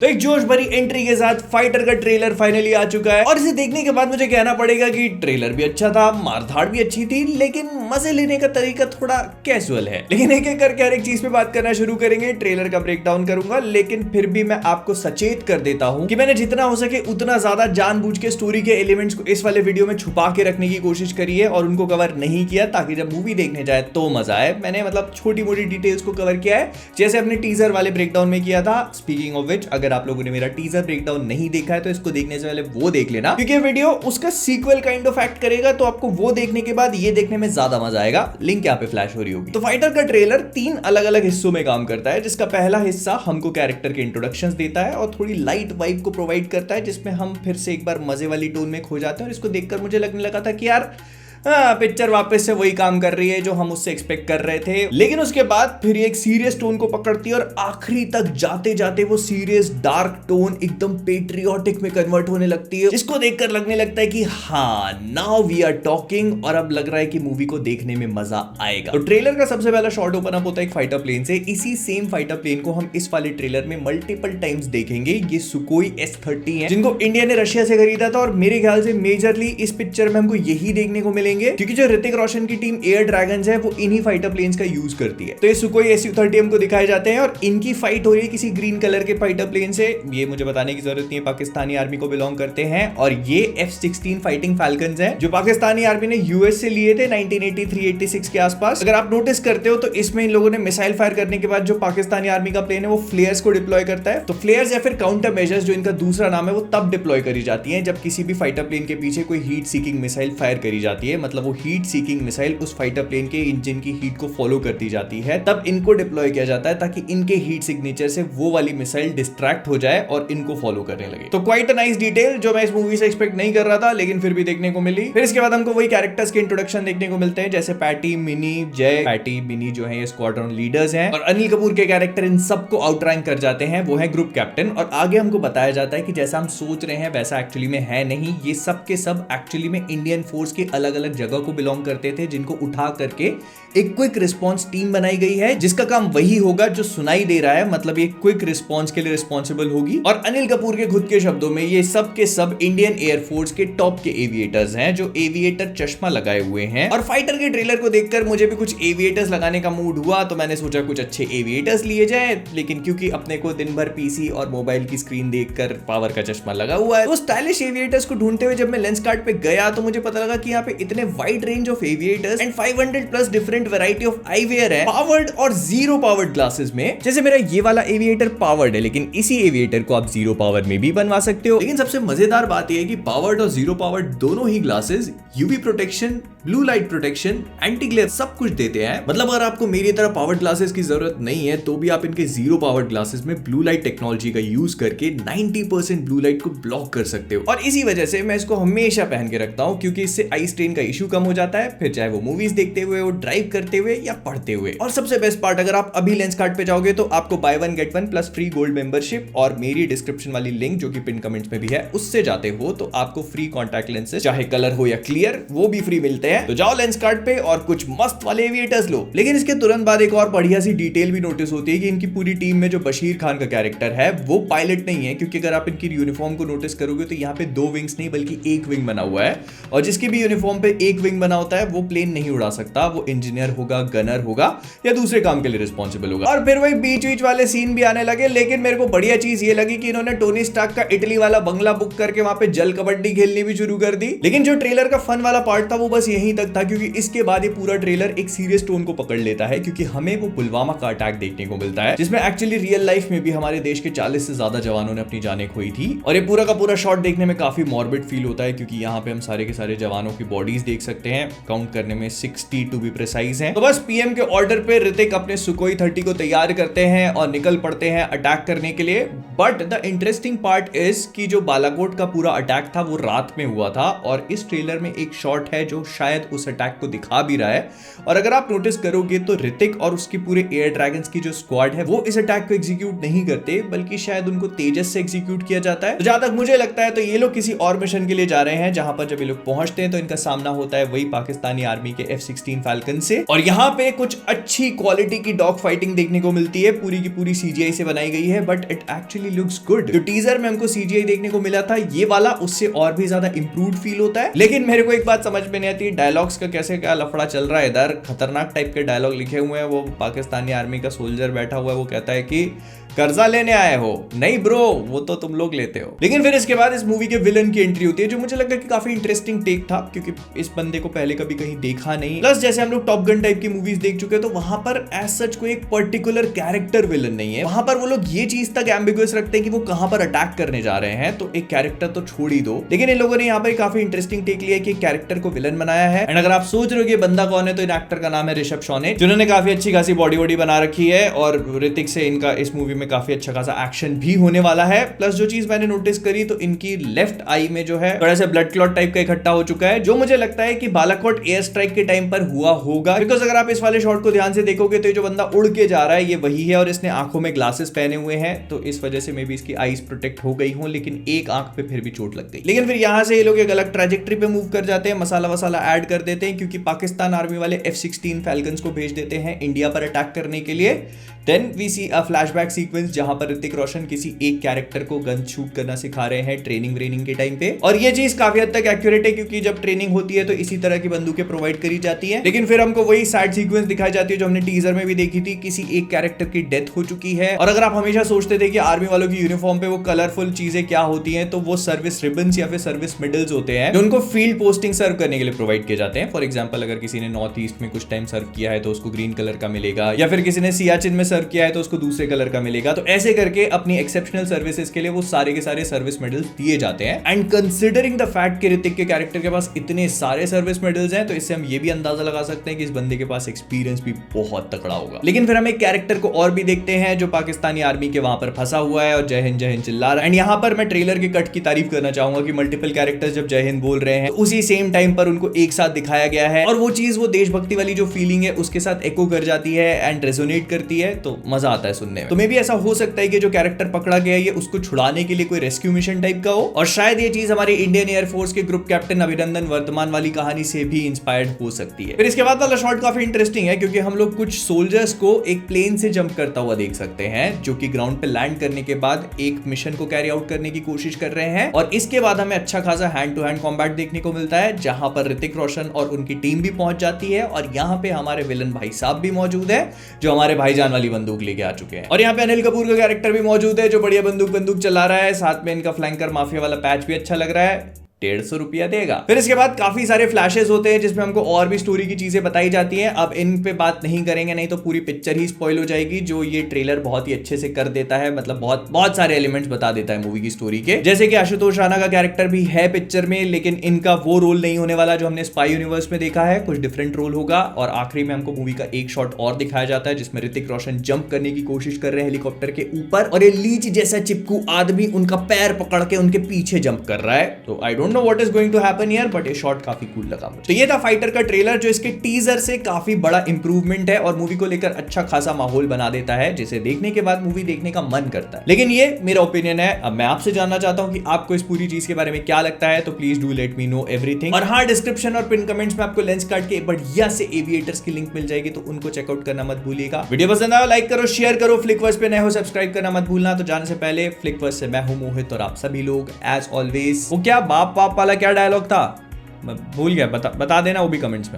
तो एक जोश भरी एंट्री के साथ फाइटर का ट्रेलर फाइनली आ चुका है और इसे देखने के बाद मुझे कहना पड़ेगा कि ट्रेलर भी अच्छा था, मारधाड़ भी अच्छी थी, लेकिन मजे लेने का तरीका थोड़ा कैजुअल है। लेकिन एक एक करके हर एक चीज पे बात करना शुरू करेंगे, ट्रेलर का ब्रेकडाउन करूंगा, लेकिन फिर भी मैं आपको सचेत कर देता हूं कि मैंने जितना हो सके उतना ज्यादा जानबूझ के स्टोरी के एलिमेंट्स को इस वाले वीडियो में छुपा के रखने की कोशिश करी है और उनको कवर नहीं किया ताकि जब मूवी देखने जाए तो मजा आए। मैंने मतलब छोटी मोटी डिटेल्स को कवर किया है जैसे अपने टीजर वाले ब्रेकडाउन में किया था। स्पीकिंग ऑफ विच, अगर आप लोगों ने मेरा टीजर ब्रेकडाउन नहीं देखा है तो इसको देखने से पहले वो देख लेना, क्योंकि ये वीडियो उसका सीक्वल काइंड ऑफ एक्ट करेगा, तो आपको वो देखने के बाद ये देखने में ज्यादा मजा आएगा। लिंक यहाँ पे फ्लैश हो रही होगी। तो फाइटर का ट्रेलर 3 अलग अलग हिस्सों में काम करता है, जिसका पहला हिस्सा हमको कैरेक्टर के इंट्रोडक्शंस देता है और थोड़ी लाइट वाइब को प्रोवाइड करता है, जिसमें हम फिर से एक बार मजे वाली टोन में खो जाते हैं। और इसको देखकर मुझे लगने लगा था कि यार पिक्चर वापस से वही काम कर रही है जो हम उससे एक्सपेक्ट कर रहे थे, लेकिन उसके बाद फिर एक सीरियस टोन को पकड़ती है और आखिरी तक जाते जाते वो सीरियस डार्क टोन एकदम पेट्रियोटिक में कन्वर्ट होने लगती है, जिसको देखकर लगने लगता है कि हाँ, नाउ वी आर टॉकिंग, और अब लग रहा है कि मूवी को देखने में मजा आएगा। तो ट्रेलर का सबसे पहला शॉट ओपन अप होता है एक फाइटर प्लेन से। इसी सेम फाइटर प्लेन को हम इस वाले ट्रेलर में मल्टीपल टाइम्स देखेंगे। ये सुकोई S-30 है, जिनको इंडिया ने रशिया से खरीदा था, और मेरे ख्याल से मेजरली इस पिक्चर में हमको यही देखने को मिलेंगे, क्योंकि जो ऋतिक रोशन की टीम एयर ड्रैगन्स है वो इन्हीं फाइटर प्लेन्स का यूज करती है। तो ये सुकोई Su-30 हमको दिखाए जाते हैं और इनकी फाइट हो रही है किसी ग्रीन कलर के फाइटर प्लेन से। ये मुझे बताने की जरूरत नहीं है, पाकिस्तानी आर्मी को बिलोंग करते हैं। और ये F-16 फाइटिंग फैल्कन्स हैं जो पाकिस्तानी आर्मी ने यूएस से लिए थे 1983-86 के आसपास। अगर आप नोटिस करते हो तो इसमें इन लोगों ने मिसाइल फायर करने के बाद जो पाकिस्तानी आर्मी का प्लेन है वो फ्लेयर्स को डिप्लॉय करता है। तो फ्लेयर्स या फिर काउंटर मेजर्स, जो इनका दूसरा नाम है, वो तब डिप्लॉय करी जाती है जब किसी भी फाइटर प्लेन के पीछे कोई हीट सीकिंग मिसाइल फायर करी जाती है। मतलब वो हीट सीकिंग मिसाइल उस फाइटर प्लेन के इंजन की हीट को फॉलो करती जाती है, तब इनको डिप्लॉय किया जाता है ताकि इनके हीट सिग्नेचर से वो वाली मिसाइल डिस्ट्रैक्ट हो जाए और इनको फॉलो करने लगे। तो क्वाइट अ नाइस डिटेल जो मैं इस मूवी से एक्सपेक्ट नहीं कर रहा था, लेकिन फिर भी देखने को मिली। फिर इसके बाद हमको वही कैरेक्टर्स के इंट्रोडक्शन देखने को मिलते हैं, जैसे पैटी, मिनी, जय। पैटी, मिनी जो है ये स्क्वाड्रन लीडर्स हैं, और अनिल कपूर के कैरेक्टर इन सबको आउटरैंक कर जाते हैं, वो है ग्रुप कैप्टन। और आगे हमको बताया जाता है कि जैसा हम सोच रहे हैं वैसा एक्चुअली में है नहीं, ये सब के सब एक्चुअली में इंडियन फोर्स के अलग अलग जगह को बिलोंग करते थे, जिनको उठा करके एक क्विक रिस्पांस टीम बनाई गई है, जिसका काम वही होगा जो सुनाई दे रहा है। मतलब ये क्विक रिस्पांस के लिए रिस्पॉन्सिबल होगी। और अनिल कपूर के खुद के शब्दों में ये सब के सब इंडियन एयरफोर्स के टॉप के एविएटर्स हैं, जो एविएटर चश्मा लगाए हुए हैं। और फाइटर के ट्रेलर को देखकर मुझे भी कुछ एविएटर्स लगाने का मूड हुआ, तो मैंने सोचा कुछ अच्छे एविएटर्स लिए जाए। लेकिन क्योंकि अपने को दिन भर पीसी और मोबाइल की स्क्रीन देखकर पावर का चश्मा लगा हुआ है, तो स्टाइलिश एविएटर्स को ढूंढते हुए जब मैं लेंसकार्ट पे गया तो मुझे पता लगा कि यहाँ पे इतने wide range of aviators and 500 plus different variety of eyewear है, पावर्ड और जीरो पावर्ड ग्लासेस में। जैसे मेरा ये वाला एविएटर पावर्ड है, लेकिन इसी एविएटर को आप जीरो पावर में भी बनवा सकते हो। लेकिन सबसे मजेदार बात यह है कि पावर्ड और जीरो पावर्ड दोनों ही glasses UV protection, blue light protection, anti glare सब कुछ देते हैं। मतलब अगर आपको मेरी तरह पावर्ड ग्लासेस की जरूरत नहीं है तो भी आप इनके जीरो पावर्ड ग्लासेस में ब्लू लाइट टेक्नोलॉजी का यूज करके 90% ब्लू लाइट को ब्लॉक कर सकते हो। और इसी वजह से मैं इसको हमेशा पहन के रखता हूँ, क्योंकि इससे आई स्ट्रेन का इशू कम हो जाता है, फिर चाहे वो मूवीज देखते हुए हो, ड्राइव करते हुए या पढ़ते हुए। और सबसे बेस्ट पार्ट, अगर आप अभी लेंसकार्ट पे जाओगे तो आपको by one get one plus free gold membership, और मेरी डिस्क्रिप्शन वाली लिंक जो कि पिन कमेंट्स में भी है उससे जाते हो तो आपको फ्री कॉन्टैक्ट लेंसेज, चाहे कलर हो या क्लियर, वो भी फ्री मिलते हैं। तो जाओ लेंसकार्ट पे और कुछ मस्त वाले एविएटर्स लो। लेकिन इसके तुरंत बाद एक और बढ़िया सी डिटेल भी नोटिस होती है कि इनकी पूरी टीम में जो बशीर खान का कैरेक्टर है वो पायलट नहीं है, क्योंकि अगर आप इनकी यूनिफॉर्म को नोटिस करोगे तो यहाँ पे 2 विंग्स नहीं बल्कि 1 विंग बना हुआ है, और जिसकी भी यूनिफॉर्म पे 1 विंग बना होता है वो प्लेन नहीं उड़ा सकता, वो इंजीनियर होगा, गनर होगा या दूसरे काम के लिए रिस्पॉन्सिबल होगा। और फिर वही बीच बीच वाले सीन भी आने लगे। लेकिन मेरे को बढ़िया चीज ये लगी कि इन्होंने टोनी स्टार्क का इटली वाला बंगला बुक करके वहां पे जल कबड्डी खेलनी भी शुरू कर दी। लेकिन जो ट्रेलर का फन वाला पार्ट था वो बस यहीं तक था, क्योंकि इसके बाद ये पूरा ट्रेलर एक सीरियस टोन को पकड़ लेता है, क्योंकि हमें वो पुलवामा का अटैक देखने को मिलता है, जिसमें एक्चुअली रियल लाइफ में भी हमारे देश के 40 से ज्यादा जवानों ने अपनी जानें खोई थी। और ये पूरा का पूरा शॉट देखने में काफी मॉर्बिड फील होता है, क्योंकि यहाँ पे हम सारे के सारे जवानों की बॉडीज देख सकते हैं, काउंट करने में 60 टू बी प्रिसाइज हैं। तो बस पीएम के ऑर्डर पे ऋतिक अपने सुकोई 30 को तैयार करते हैं और निकल पड़ते हैं अटैक करने के लिए। But the interesting part is कि जो बालाकोट का पूरा अटैक था वो रात में हुआ था, और इस ट्रेलर में एक शॉट है जो शायद उस अटैक को दिखा भी रहा है। और अगर आप नोटिस करोगे तो ऋतिक और उसकी पूरे एयर ड्रैगन्स की जो स्क्वाड है वो इस अटैक को एग्जीक्यूट नहीं करते, बल्कि शायद उनको तेजस से एग्जीक्यूट किया जाता है। तो जहां तक मुझे लगता है तो ये लोग किसी और मिशन के लिए जा रहे हैं, जहां पर जब ये लोग पहुंचते हैं तो इनका सामना सामना होता है वही पाकिस्तानी आर्मी के F-16 फैल्कन से। और यहाँ पे कुछ अच्छी क्वालिटी की डॉग फाइटिंग देखने को मिलती है, पूरी की पूरी CGI से बनाई गई है, but it actually looks good. जो टीजर में हमको CGI देखने को मिला था ये वाला उससे और भी ज्यादा इंप्रूव्ड फील होता है। लेकिन मेरे को एक बात समझ में नहीं आती, डायलॉग्स का कैसे क्या लफड़ा चल रहा है। इधर खतरनाक टाइप के डायलॉग लिखे हुए हैं, वो पाकिस्तानी आर्मी का सोल्जर बैठा हुआ है, वो कहता है कि कर्जा लेने आए हो, नहीं ब्रो वो तो तुम लोग लेते हो। लेकिन फिर इसके बाद इस मूवी के विलन की एंट्री होती है, जो मुझे लगा कि काफी इंटरेस्टिंग टेक था, क्योंकि इस बंदे को पहले कभी कहीं देखा नहीं। प्लस जैसे हम लोग टॉप गन टाइप की मूवीज देख चुके हैं, तो वहां पर एज सच कोई एक पर्टिकुलर कैरेक्टर विलन नहीं है। वहां पर वो लोग ये चीज तक एम्बिगुअस रखते हैं कि वो कहां पर अटैक करने जा रहे हैं, तो एक कैरेक्टर तो छोड़ ही दो। लेकिन इन लोगों ने यहाँ पर काफी इंटरेस्टिंग टेक लिया कि कैरेक्टर को विलन बनाया है। एंड अगर आप सोच रहे हो कि बंदा कौन है, तो इन एक्टर का नाम है ऋषभ शॉने, जिन्होंने काफी अच्छी खासी बॉडी वॉडी बना रखी है, और ऋतिक से इनका इस मूवी में काफी अच्छा खासा एक्शन भी होने वाला है। प्लस जो चीज मैंने नोटिस करी, तो इनकी लेफ्ट आई में जो है थोड़ा सा ब्लड क्लॉट टाइप का इकट्ठा हो चुका है, जो मुझे लगता है कि बालाकोट एयर स्ट्राइक के टाइम पर हुआ होगा। बिकॉज अगर आप इस वाले शॉट को ध्यान से देखोगे, तो ये जो बंदा उड़ के जा रहा है ये वही है, और इसने आंखों में ग्लासेस पहने हुए हैं, तो इस वजह से मे बी इसकी आईज प्रोटेक्ट हो गई हो, लेकिन एक आंख पे फिर भी चोट लग गई। लेकिन फिर यहां से ये लोग एक अलग ट्रैजेक्टरी पे मूव कर जाते हैं, मसाला वसाला ऐड कर देते हैं, क्योंकि पाकिस्तान आर्मी वाले F-16 फैल्कन्स को भेज देते हैं इंडिया पर अटैक करने के लिए। Then we see a flashback sequence जहां पर ऋतिक रोशन किसी एक कैरेक्टर को गन शूट करना सिखा रहे हैं ट्रेनिंग के टाइम पे। और ये चीज काफी हद तक एक्यूरेट है, क्योंकि जब ट्रेनिंग होती है तो इसी तरह की बंदूकें प्रोवाइड करी जाती है। लेकिन फिर हमको वही सैड सीक्वेंस दिखाई जाती है जो हमने टीजर में भी देखी थी, किसी एक कैरेक्टर की डेथ हो चुकी है। और अगर आप हमेशा सोचते थे कि आर्मी वालों की यूनिफॉर्म पे वो कलरफुल चीजें क्या होती हैं, तो वो सर्विस रिबन्स या फिर सर्विस मेडल्स होते हैं, जो उनको फील्ड पोस्टिंग सर्व करने के लिए प्रोवाइड किए जाते हैं। फॉर एग्जाम्पल, अगर किसी ने नॉर्थ ईस्ट में कुछ टाइम सर्व किया है तो उसको ग्रीन कलर का मिलेगा, या फिर किसी ने सियाचिन में सर्व किया है तो उसको दूसरे कलर का मिलेगा। तो ऐसे करके अपनी एक्सेप्शनल सर्विसेज के लिए वो सारे के सारे सर्विस मेडल्स दिए जाते हैं। एंड कंसीडरिंग द फैक्ट कि ऋतिक के कैरेक्टर के पास इतने सारे सर्विस मेडल्स हैं, तो इससे हम ये भी अंदाजा लगा सकते हैं कि इस बंदे के पास एक्सपीरियंस भी बहुत तगड़ा होगा। लेकिन फिर हम एक कैरेक्टर को और भी देखते हैं जो पाकिस्तानी आर्मी के वहां पर फंसा हुआ है और जय हिंद चिल्ला रहा है। एंड यहां पर मैं ट्रेलर के कट की तारीफ करना चाहूंगा कि मल्टीपल कैरेक्टर्स जब जय हिंद बोल रहे हैं, तो उसी सेम टाइम पर उनको एक साथ दिखाया गया है, और वो चीज वो देशभक्ति वाली जो फीलिंग है उसके साथ एको कर जाती है एंड रेजोनेट करती है, तो मजा आता है सुनने में। तो मे भी ऐसा हो सकता है कि जो कैरेक्टर पकड़ा गया है ये उसको छुड़ाने के लिए कोई रेस्क्यू मिशन टाइप का हो, और शायद ये चीज हमारे इंडियन एयरफोर्स के ग्रुप कैप्टन अभिनंदन वर्तमान वाली कहानी से भी इंस्पायर्ड हो सकती है। फिर इसके बाद वाला शॉट काफी इंटरेस्टिंग है, क्योंकि हम लोग कुछ सोल्जर्स को एक प्लेन से जंप करता हुआ देख सकते हैं, जो कि ग्राउंड पे लैंड करने के बाद एक मिशन को कैरी आउट करने की कोशिश कर रहे हैं। और इसके बाद हमें अच्छा खासा हैंड टू हैंड कॉम्बैट देखने को मिलता है, जहां पर ऋतिक रोशन और उनकी टीम भी पहुंच जाती है, और यहाँ पे हमारे विलन भाई साहब भी मौजूद है, जो हमारे भाईजान वाली बंदूक लेके आ चुके हैं। और यहाँ पे अनिल कपूर का कैरेक्टर भी मौजूद है, जो बढ़िया बंदूक चला रहा है। साथ में इनका फ्लैंकर माफिया वाला पैच भी अच्छा लग रहा है, 150 रुपया देगा। फिर इसके बाद काफी सारे फ्लैशेस होते हैं जिसमें हमको और भी स्टोरी की चीजें बताई जाती हैं। अब इन पे बात नहीं करेंगे, नहीं तो पूरी पिक्चर ही स्पॉइल हो जाएगी, जो ये ट्रेलर बहुत ही अच्छे से कर देता है। मतलब बहुत सारे एलिमेंट्स बता देता है मूवी की स्टोरी के, जैसे कि आशुतोष राणा का कैरेक्टर भी है पिक्चर में, लेकिन इनका वो रोल नहीं होने वाला जो हमने स्पाई यूनिवर्स में देखा है, कुछ डिफरेंट रोल होगा। और आखिरी में हमको मूवी का एक शॉट और दिखाया जाता है जिसमें ऋतिक रोशन जंप करने की कोशिश कर रहे हैं हेलीकॉप्टर के ऊपर, और ये लीच जैसा चिपकू आदमी उनका पैर पकड़ के उनके पीछे जंप कर रहा है। तो I don't know what is going to happen here, but ये शॉट काफी कूल लगा मुझे। तो ये था फाइटर का ट्रेलर, जो इसके टीजर से काफी बड़ा इंप्रूवमेंट है और मूवी को लेकर अच्छा खासा माहौल बना देता है, जिसे देखने के बाद मूवी देखने का मन करता है। लेकिन ये मेरा ओपिनियन है। अब मैं आपसे जानना चाहता हूं कि आपको इस पूरी चीज के बारे में क्या लगता है, तो please do let me know everything. और हाँ, डिस्क्रिप्शन और पिन कमेंट्स में आपको लेंस कार्ड के बढ़िया से एविएटर्स की लिंक मिल जाएगी, तो उनको चेकआउट करना मत भूलिएगा। वीडियो पसंद आया लाइक करो, शेयर करो। फ्लिकवर्स पे नए हो सब्सक्राइब करना मत भूलना। तो जाने से पहले फ्लिकवर्स से मैं हूं मोहित, और आप सभी लोग एज ऑलवेज, वो क्या बाप वाला क्या डायलॉग था, मैं भूल गया, बता देना वो भी कमेंट्स में।